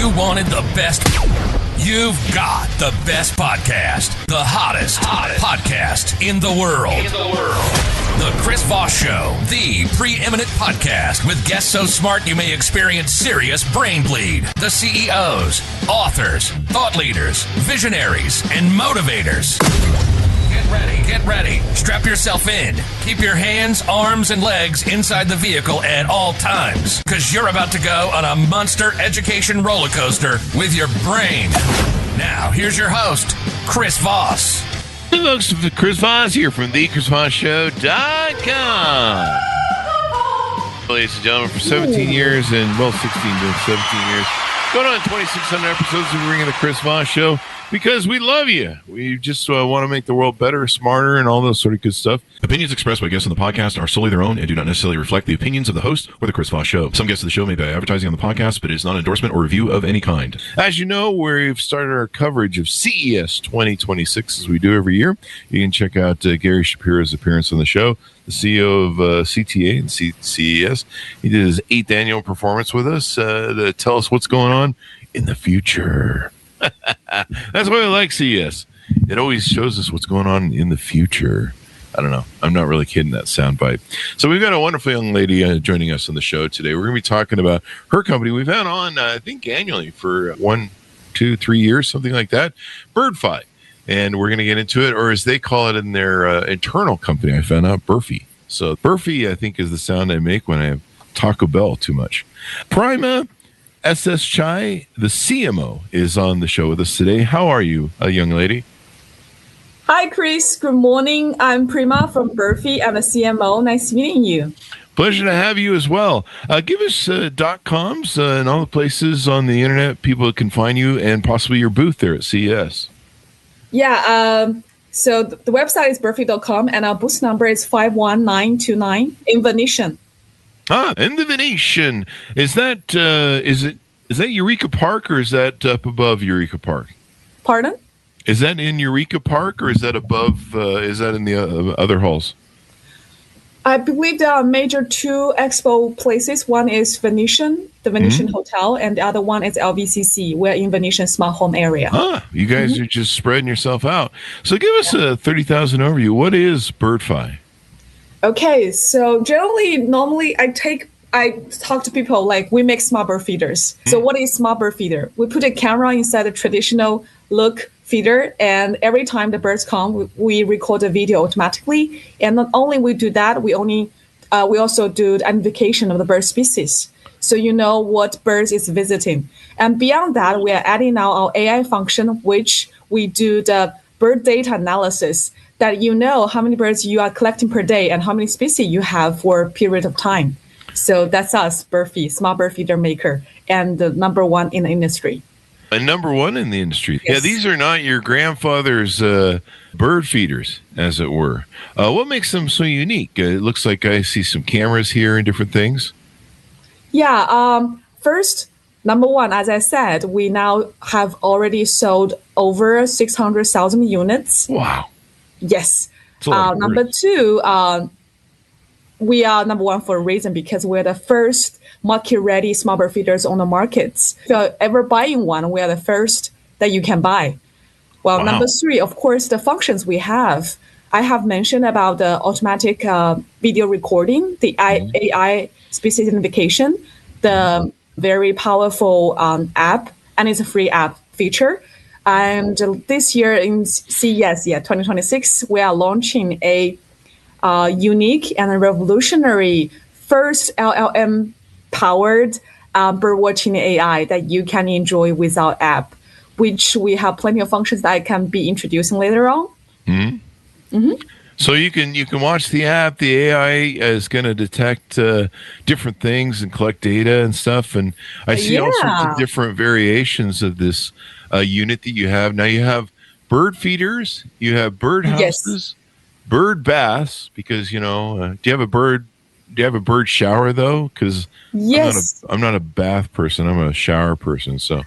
you wanted the best, you've got the best podcast. The hottest podcast in the world. The Chris Voss Show, the preeminent podcast with guests so smart you may experience serious brain bleed. The CEOs, authors, thought leaders, visionaries, and motivators. Get ready. Strap yourself in. Keep your hands, arms, and legs inside the vehicle at all times, because you're about to go on a monster education roller coaster with your brain. Now, here's your host, Chris Voss. Hey folks, Chris Voss here from thechrisvossshow.com. Ladies and gentlemen, for 17 years and, 16 to 17 years, going on 2,600 episodes, we're bringing the Chris Voss Show because we love you. We just want to make the world better, smarter, and all those sort of good stuff. Opinions expressed by guests on the podcast are solely their own and do not necessarily reflect the opinions of the host or the Chris Voss Show. Some guests of the show may be advertising on the podcast, but it is not an endorsement or review of any kind. As you know, we've started our coverage of CES 2026 as we do every year. You can check out Gary Shapiro's appearance on the show, the CEO of CTA and CES. He did his 8th annual performance with us to tell us what's going on in the future. That's why I like CES. It always shows us what's going on in the future. I don't know. I'm not really kidding that soundbite. So we've got a wonderful young lady joining us on the show today. We're going to be talking about her company. We've had on, I think, annually for 1, 2, 3 years, something like that. Birdfy. And we're going to get into it, or as they call it in their internal company, I found out, Birdfy. So Birdfy, I think, is the sound I make when I have Taco Bell too much. Prima Shi, the CMO, is on the show with us today. How are you, young lady? Hi, Chris. Good morning. I'm Prima from Birdfy. I'm a CMO. Nice meeting you. Pleasure to have you as well. Give us .coms and all the places on the internet people can find you and possibly your booth there at CES. Yeah. So the website is birdfy.com and our booth number is 51929 in Venetian. In the Venetian. Is that Eureka Park or is that up above Eureka Park? Pardon? Is that in Eureka Park or is that above? Is that in the other halls? I believe there are major 2 expo places. One is Venetian, the Venetian Hotel, and the other one is LVCC. We're in Venetian Smart Home area. You guys are just spreading yourself out. So give us a 30,000 overview. What is Birdfy? Okay, so normally I talk to people like we make smart bird feeders. So what is smart bird feeder? We put a camera inside the traditional look feeder, and every time the birds come, we record a video automatically. And not only we do that, we also do the identification of the bird species, so you know what birds is visiting. And beyond that, we are adding now our AI function, which we do the bird data analysis, that you know how many birds you are collecting per day and how many species you have for a period of time. So that's us, Birdfy, smart bird feeder maker, and the number 1 in the industry. Number 1 in the industry. Yes. Yeah, these are not your grandfather's bird feeders, as it were. What makes them so unique? It looks like I see some cameras here and different things. Yeah. First, number 1, as I said, we now have already sold over 600,000 units. Wow. Yes. Number 2, we are number 1 for a reason, because we're the first market-ready smart bird feeders on the markets. If you're ever buying one, we are the first that you can buy. Well, Wow. Number 3, of course, the functions we have. I have mentioned about the automatic video recording, the AI species identification, the very powerful app, and it's a free app feature. And this year in CES, 2026, we are launching a unique and a revolutionary first LLM-powered birdwatching AI that you can enjoy with our app, which we have plenty of functions that I can be introducing later on. So you can watch the app. The AI is going to detect different things and collect data and stuff. And I see all sorts of different variations of this unit that you have. Now you have bird feeders, you have birdhouses, bird baths, because, do you have a bird shower though? Because I'm not a bath person. I'm a shower person. So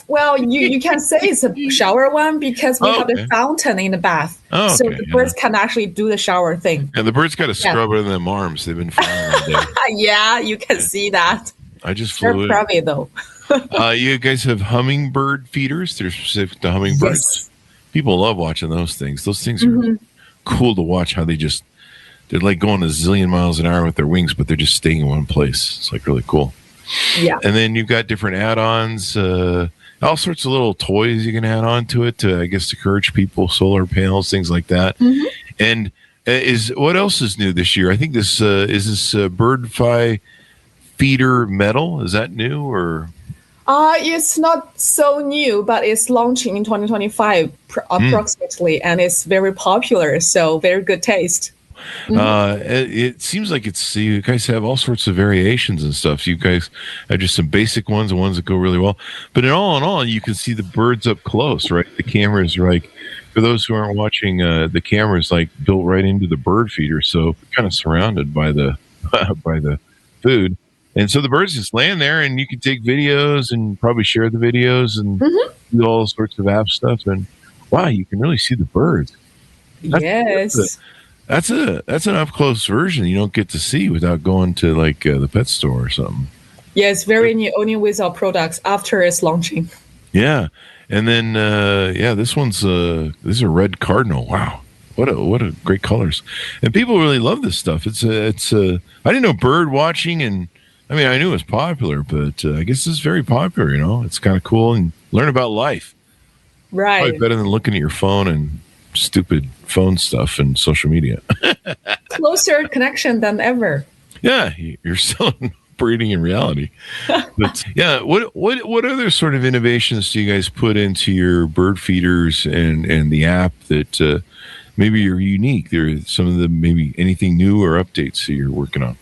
well, you can say it's a shower one because we have a fountain in the bath. So the birds can actually do the shower thing. And the birds got to scrub under them arms. They've been flying all day. Yeah, you can see that. I just They're flew in. private though. You guys have hummingbird feeders? They're specific to hummingbirds. Yes. People love watching those things. Those things are cool to watch. How they're like going a zillion miles an hour with their wings, but they're just staying in one place. It's like really cool. Yeah. And then you've got different add-ons, all sorts of little toys you can add on to it to, I guess, encourage people, solar panels, things like that. And what else is new this year? I think this is this Birdfy feeder metal. Is that new or? It's not so new, but it's launching in 2025 approximately, and it's very popular. So very good taste. It seems like you guys have all sorts of variations and stuff. You guys have just some basic ones and ones that go really well. But in all, you can see the birds up close, right? The cameras are like, for those who aren't watching, the camera's like built right into the bird feeder, so kind of surrounded by the by the food. And so the birds just land there, and you can take videos and probably share the videos and do all sorts of app stuff. And wow, you can really see the birds. That's an up close version you don't get to see without going to like the pet store or something. Yeah, it's very new, only with our products after it's launching. Yeah, and then this one's this is a red cardinal. Wow, what a great colors, and people really love this stuff. It's I didn't know bird watching, and I mean I knew it was popular, but I guess it's very popular. You know, it's kind of cool and learn about life. Right, probably better than looking at your phone and stupid phone stuff and social media. Closer connection than ever. Yeah, you're still breeding in reality. But yeah, what other sort of innovations do you guys put into your bird feeders and the app that maybe are unique? There are some of the maybe anything new or updates that you're working on.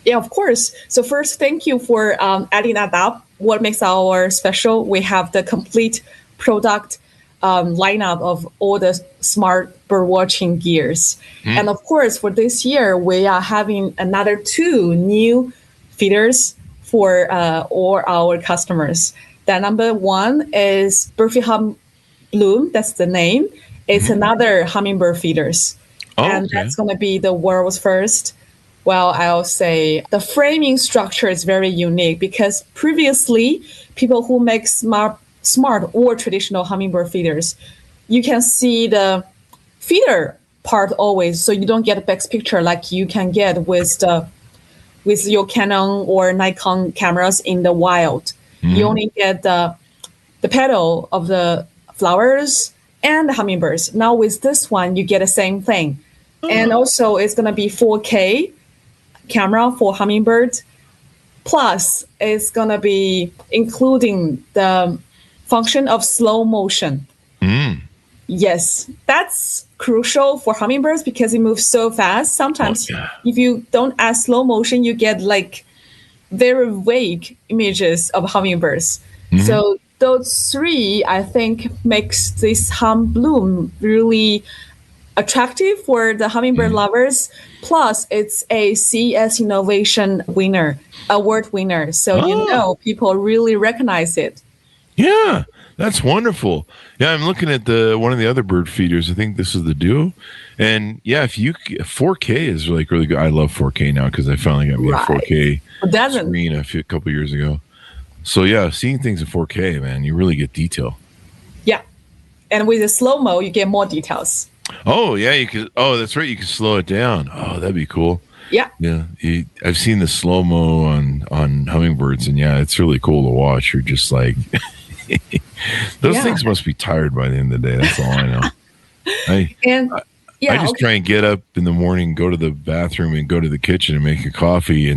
Yeah, of course. So first, thank you for adding that up. What makes our special? We have the complete product lineup of all the smart bird watching gears. And of course, for this year, we are having another 2 new feeders for all our customers. The number 1 is Birdfy Hum Bloom. That's the name. It's another hummingbird feeders. And that's going to be the world's first. Well, I'll say the framing structure is very unique because previously, people who make smart or traditional hummingbird feeders, you can see the feeder part always, so you don't get a back picture like you can get with your Canon or Nikon cameras in the wild. You only get the petal of the flowers and the hummingbirds. Now with this one, you get the same thing. And also it's going to be 4K camera for hummingbirds. Plus it's going to be including the function of slow motion. Yes, that's crucial for hummingbirds because it moves so fast. Sometimes if you don't add slow motion, you get like very vague images of hummingbirds. So those 3, I think, makes this hum bloom really attractive for the hummingbird lovers. Plus, it's a CES Innovation award winner. So people really recognize it. Yeah, that's wonderful. Yeah, I'm looking at one of the other bird feeders. I think this is the Duo. And yeah, if 4K is like really good. I love 4K now because I finally got me a 4K screen a couple years ago. So yeah, seeing things in 4K, man, you really get detail. Yeah. And with the slow-mo, you get more details. Oh, yeah, you can. Oh, that's right. You can slow it down. Oh, that'd be cool. Yeah. Yeah. I've seen the slow-mo on hummingbirds, and yeah, it's really cool to watch. You're just like, those things must be tired by the end of the day. That's all I know. I just try and get up in the morning, go to the bathroom, and go to the kitchen and make a coffee.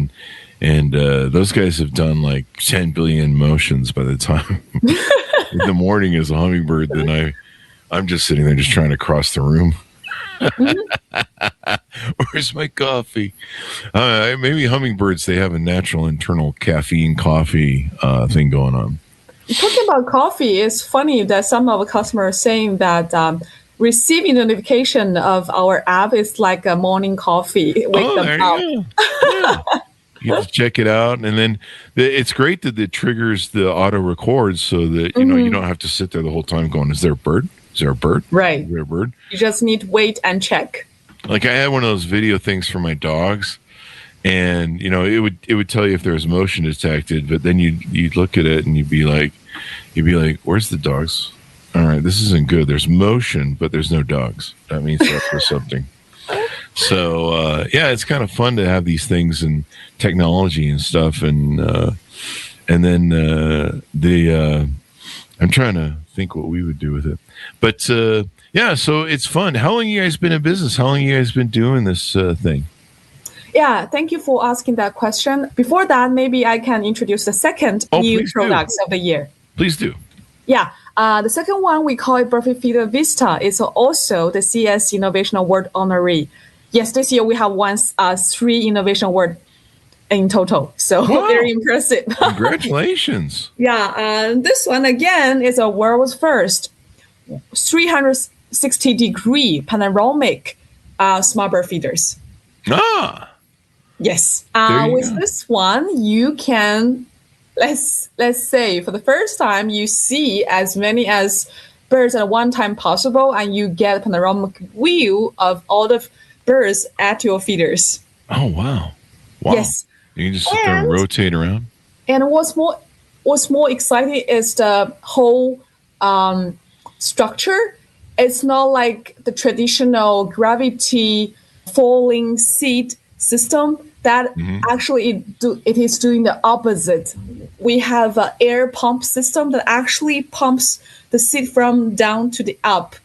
And those guys have done like 10 billion motions by the time in the morning as a hummingbird. Then I'm just sitting there just trying to cross the room. Where's my coffee? Maybe hummingbirds, they have a natural internal caffeine coffee thing going on. Talking about coffee, it's funny that some of our customers are saying that receiving notification of our app is like a morning coffee. Wake them up. Yeah. You have to check it out, and then it's great that it triggers the auto record so that you don't have to sit there the whole time going, "Is there a bird? Is there a bird? Right? Is there a bird?" You just need to wait and check. Like I had one of those video things for my dogs, and it would tell you if there was motion detected, but then you'd look at it and you'd be like, where's the dogs? All right, this isn't good. There's motion, but there's no dogs. That means that's for something. So it's kind of fun to have these things and technology and stuff, and then I'm trying to think what we would do with it, but so it's fun. How long have you guys been in business? How long have you guys been doing this thing? Yeah, thank you for asking that question. Before that, maybe I can introduce the second new products of the year. Please do. Yeah, the second one, we call it Birdfy Feeder Vista. It's also the CES Innovation Award honoree. Yes, this year we have won 3 innovation awards in total. So very impressive. Congratulations. This one, again, is a world's first 360-degree panoramic smart bird feeders. Yes. With this one, you can, let's say, for the first time, you see as many as birds at one time possible, and you get a panoramic view of all the birds at your feeders. Oh, wow. Yes. You can just sit there and rotate around. And what's more exciting is the whole structure. It's not like the traditional gravity falling seed system that actually it is doing the opposite. We have an air pump system that actually pumps the seed from down to the up.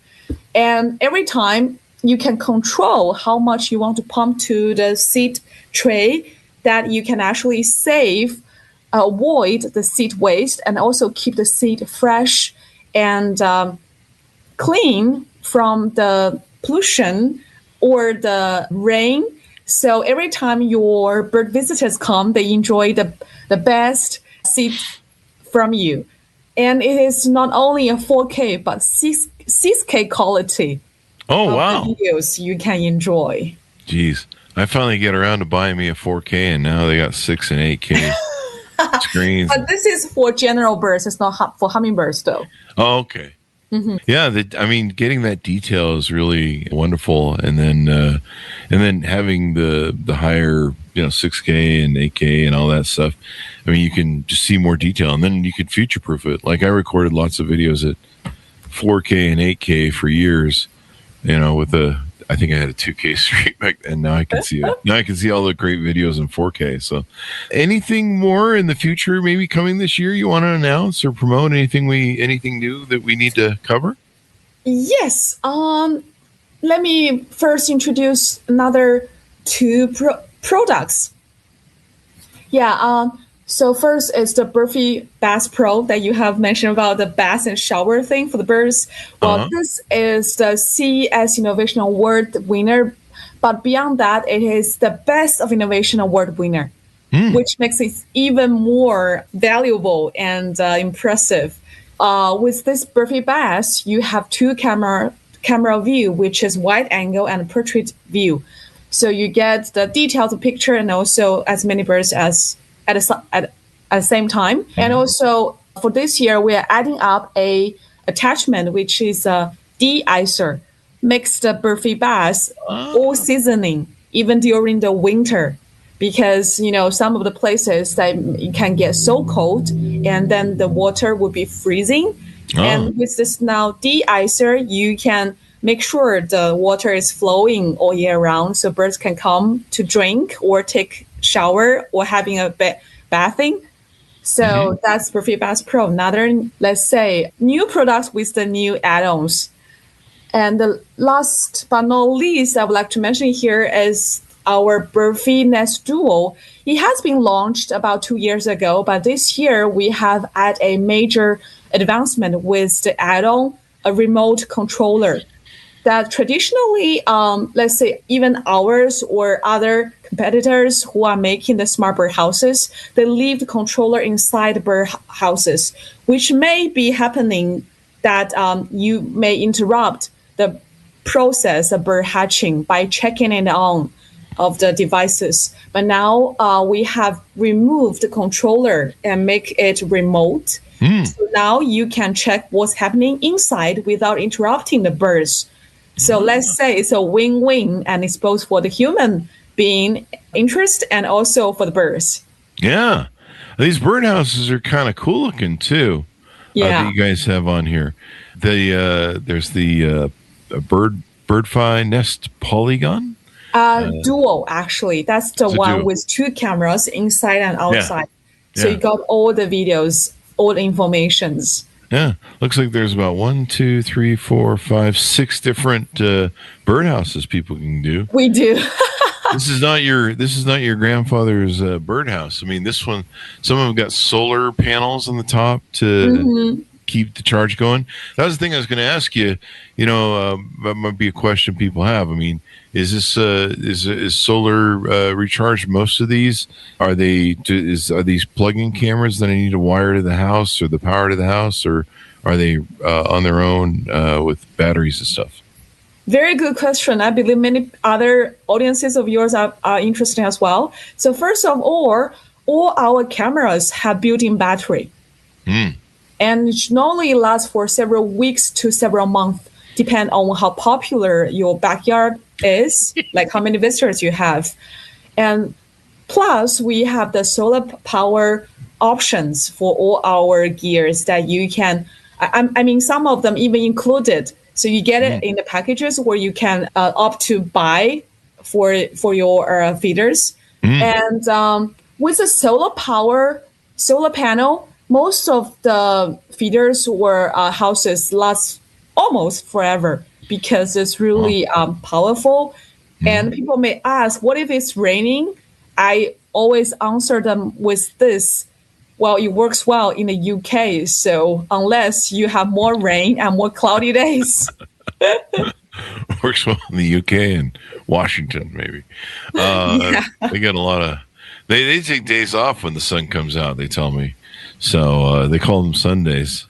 And every time you can control how much you want to pump to the seed tray, that you can actually avoid the seed waste and also keep the seed fresh and clean from the pollution or the rain. So every time your bird visitors come, they enjoy the best seed from you. And it is not only a 4K, but 6K quality. Oh, wow. Videos you can enjoy. Jeez. I finally get around to buying me a 4K, and now they got 6 and 8K screens. But this is for general birds. It's not for hummingbirds, though. Oh, okay. Yeah, getting that detail is really wonderful, and then having the higher 6K and 8K and all that stuff. I mean, you can just see more detail, and then you could future proof it. Like I recorded lots of videos at 4K and 8K for years, with I think I had a 2K stream back then. Now I can see it. Now I can see all the great videos in 4K. So anything more in the future, maybe coming this year, you want to announce or promote? Anything new that we need to cover? Yes. Let me first introduce another 2 products. So first is the Birdfy Bass Pro that you have mentioned about the bath and shower thing for the birds. Well, this is the CES Innovation Award winner, but beyond that, it is the Best of Innovation Award winner, which makes it even more valuable and impressive. With this Birdfy Bass, you have 2 camera view, which is wide angle and portrait view. So you get the detailed picture and also as many birds as at the same time. And also for this year, we are adding up a attachment, which is a de-icer, makes the Birdfy Bass all seasoning, even during the winter, because some of the places that it can get so cold and then the water will be freezing. And with this now de-icer, you can make sure the water is flowing all year round, so birds can come to drink or take shower or having a bathing. So that's Birdfy Bass Pro. Another, let's say, new products with the new add-ons. And the last but not least, I would like to mention here is our Birdfy Nest Duo. It has been launched about 2 years ago, but this year we have had a major advancement with the add-on, a remote controller. That traditionally, let's say even ours or other competitors who are making the smart bird houses, they leave the controller inside the bird houses, which may be happening that you may interrupt the process of bird hatching by checking it on of the devices. But now we have removed the controller and make it remote. So now you can check what's happening inside without interrupting the birds. So let's say it's a win-win, and it's both for the human being interest and also for the birds. Yeah. These birdhouses are kind of cool looking too. Yeah. That you guys have on here. There's the Birdfy Nest Polygon. Dual, actually. That's the one dual. with 2 cameras inside and outside. So Yeah. you got all the videos, all the informations. Yeah, looks like there's about 1, 2, 3, 4, 5, 6 different birdhouses people can do. We do. This is not your grandfather's birdhouse. I mean, this one, some of them got solar panels on the top to keep the charge going. That was the thing I was going to ask you. That might be a question people have. I mean, is this is solar recharged most of these? Are these plug-in cameras that I need to wire to the house or the power to the house, or are they on their own with batteries and stuff? Very good question. I believe many other audiences of yours are interested as well. So first of all our cameras have built-in battery. And it normally lasts for several weeks to several months, depend on how popular your backyard is, like how many visitors you have. And plus, we have the solar power options for all our gears that you can, I mean, some of them even included. So you get it in the packages where you can opt to buy for your feeders. And with the solar panel, most of the feeders or houses last almost forever because it's really powerful. And people may ask, what if it's raining? I always answer them with this. Well, it works well in the UK. So unless you have more rain and more cloudy days. Works well in the UK and Washington, maybe. They get a lot of... They take days off when the sun comes out, they tell me. So they call them Sundays.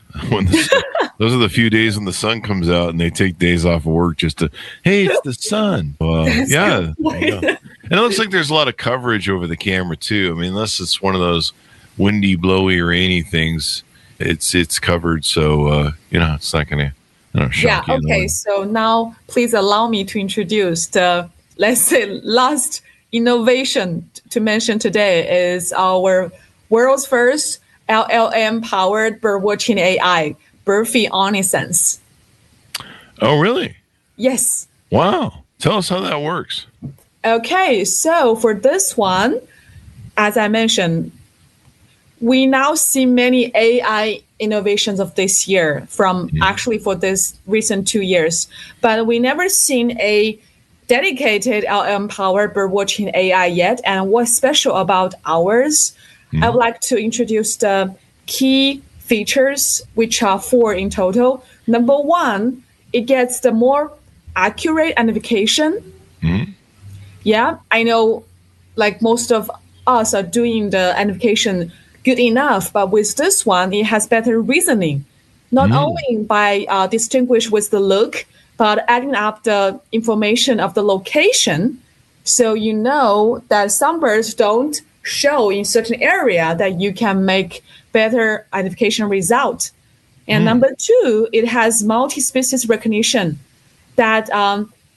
Those are the few days when the sun comes out, and they take days off of work just to, hey, it's the sun. Yeah. And it looks like there's a lot of coverage over the camera too. I mean, unless it's one of those windy, blowy, rainy things, it's covered. So it's not going to shock you. Okay. So now, please allow me to introduce the, let's say, last innovation to mention today is our world's first LLM-powered birdwatching AI, Birdfy Omnisense. Oh, really? Yes. Wow. Tell us how that works. Okay, so for this one, as I mentioned, we now see many AI innovations of this year from actually for this recent 2 years, but we never seen a dedicated LLM-powered birdwatching AI yet. And what's special about ours? I would like to introduce the key features, which are 4 in total. Number 1, it gets the more accurate identification. Yeah, I know like most of us are doing the identification good enough, but with this one, it has better reasoning. Not only by distinguish with the look, but adding up the information of the location. So you know that some birds don't show in certain area, that you can make better identification result. And number 2, it has multi-species recognition that,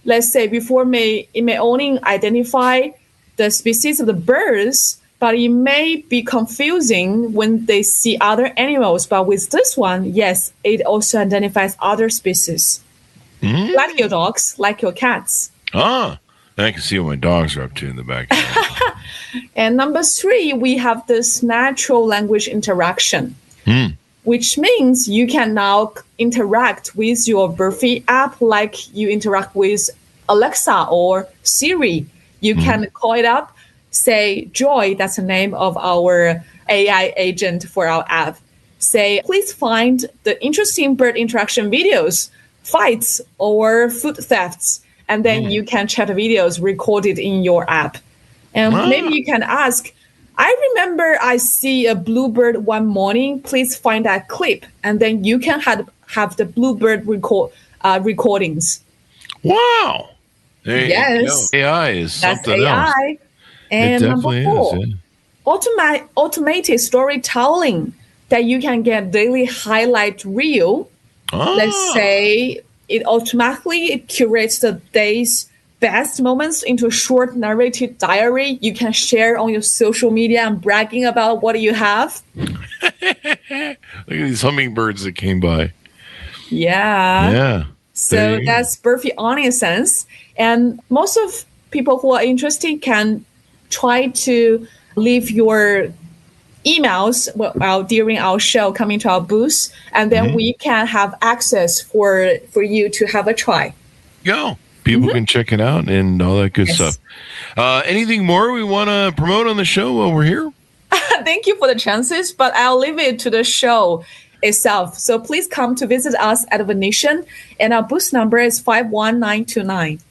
let's say before it may only identify the species of the birds, but it may be confusing when they see other animals. But with this one, yes, it also identifies other species. Like your dogs, like your cats. I can see what my dogs are up to in the back. And number 3, we have this natural language interaction, which means you can now interact with your Birdfy app like you interact with Alexa or Siri. You can call it up, say, Joy, that's the name of our AI agent for our app. Say, please find the interesting bird interaction videos, fights, or food thefts. And then you can check the videos recorded in your app. And maybe you can ask, I remember I see a bluebird one morning. Please find that clip. And then you can have the bluebird recordings. Wow. Yes. AI is That's something AI. else. And It number definitely 4, is. automated storytelling that you can get daily highlight reel. Let's say it automatically curates the day's best moments into a short narrated diary you can share on your social media and bragging about what you have. Look at these hummingbirds that came by. Yeah. Yeah. So that's Birdfy Onion Sense. And most of people who are interested can try to leave your emails during our show, coming to our booth, and then we can have access for you to have a try. Go. People can check it out and all that good stuff. Anything more we want to promote on the show while we're here? Thank you for the chances, but I'll leave it to the show itself. So please come to visit us at Venetian, and our booth number is 51929.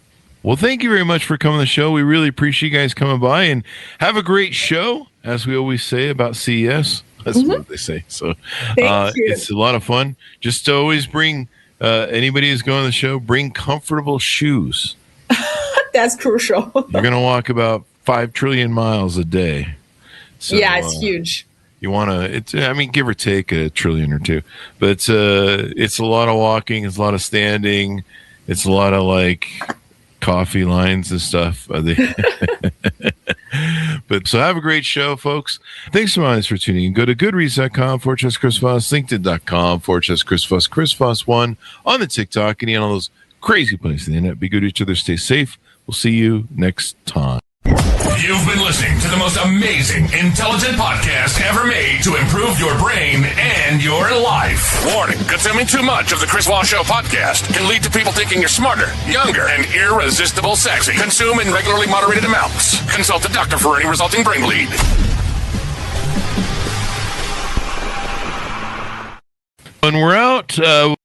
Well, thank you very much for coming to the show. We really appreciate you guys coming by, and have a great show, as we always say about CES. That's what they say. So Thank you. It's a lot of fun. Just to always bring anybody who's going to the show, bring comfortable shoes. That's crucial. You're going to walk about 5 trillion miles a day. So, yeah, it's huge. You want to, give or take a trillion or two, but it's a lot of walking. It's a lot of standing. It's a lot of like coffee lines and stuff. But so have a great show, folks. Thanks so much for tuning in. Go to goodreads.com/Chris Voss, LinkedIn.com/Chris Voss, Chris Voss1 on the TikTok, and on all those crazy places on the internet. Be good to each other. Stay safe. We'll see you next time. You've been listening to the most amazing, intelligent podcast ever made to improve your brain and your life. Warning, consuming too much of the Chris Voss Show podcast can lead to people thinking you're smarter, younger, and irresistible sexy. Consume in regularly moderated amounts. Consult a doctor for any resulting brain bleed. When we're out...